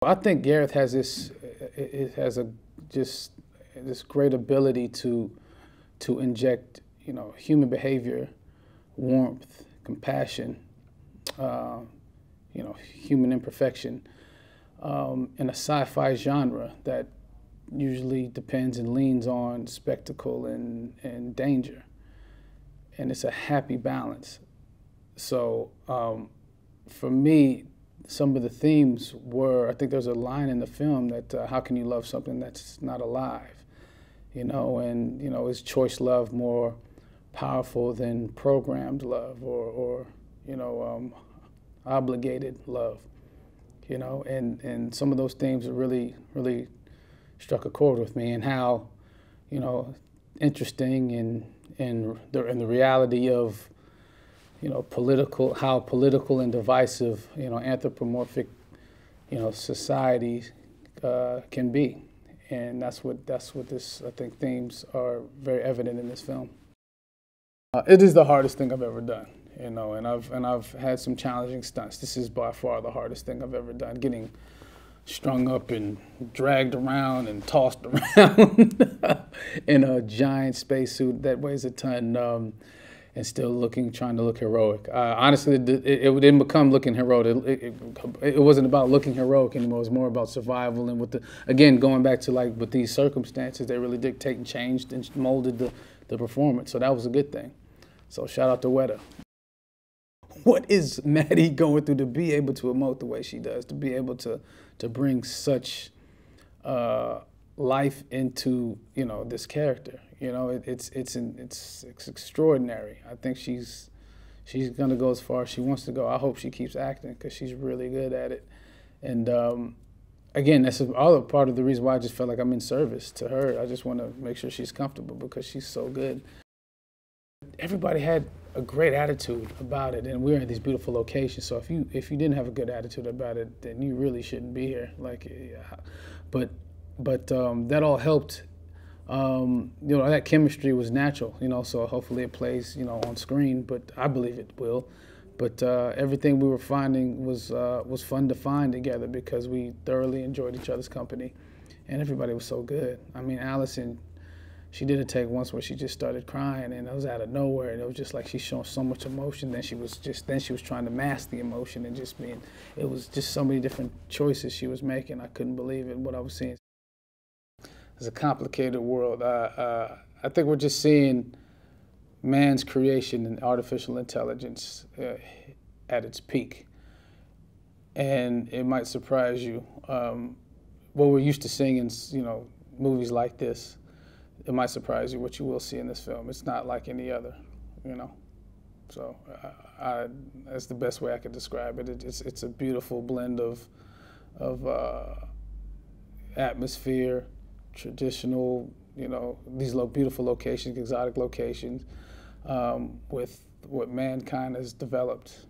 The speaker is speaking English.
I think Gareth has just this great ability to inject, human behavior, warmth, compassion, human imperfection, in a sci-fi genre that usually depends and leans on spectacle and danger. And it's a happy balance. So for me, some of the themes were, I think there's a line in the film that how can you love something that's not alive? And is choice love more powerful than programmed love or obligated love? And some of those themes really struck a chord with me, and how, interesting and the reality of, how political and divisive, anthropomorphic, societies can be. And that's what this, I think, themes are very evident in this film. It is the hardest thing I've ever done, and I've had some challenging stunts. This is by far the hardest thing I've ever done. Getting strung up and dragged around and tossed around in a giant spacesuit that weighs a ton, and still trying to look heroic. Honestly, it didn't become looking heroic. It wasn't about looking heroic anymore. It was more about survival, and again, going back to with these circumstances, they really dictate and changed and molded the performance. So that was a good thing. So shout out to Weta. What is Maddie going through to be able to emote the way she does, to be able to bring such life into this character? It's extraordinary. I think she's gonna go as far as she wants to go. I hope she keeps acting because she's really good at it. And again, that's another part of the reason why I just felt like I'm in service to her. I just want to make sure she's comfortable because she's so good. Everybody had a great attitude about it, and we're in these beautiful locations. So if you didn't have a good attitude about it, then you really shouldn't be here. But that all helped. That chemistry was natural. So hopefully it plays on screen. But I believe it will. But everything we were finding was fun to find together because we thoroughly enjoyed each other's company, and everybody was so good. I mean, Allison, she did a take once where she just started crying, and it was out of nowhere, and it was just like she's showing so much emotion. Then she was trying to mask the emotion and just being. It was just so many different choices she was making. I couldn't believe it, what I was seeing. It's a complicated world. I think we're just seeing man's creation and artificial intelligence at its peak, and it might surprise you. What we're used to seeing in movies like this. It might surprise you what you will see in this film. It's not like any other, So that's the best way I could describe it. It's a beautiful blend of atmosphere, traditional, these beautiful locations, exotic locations, with what mankind has developed.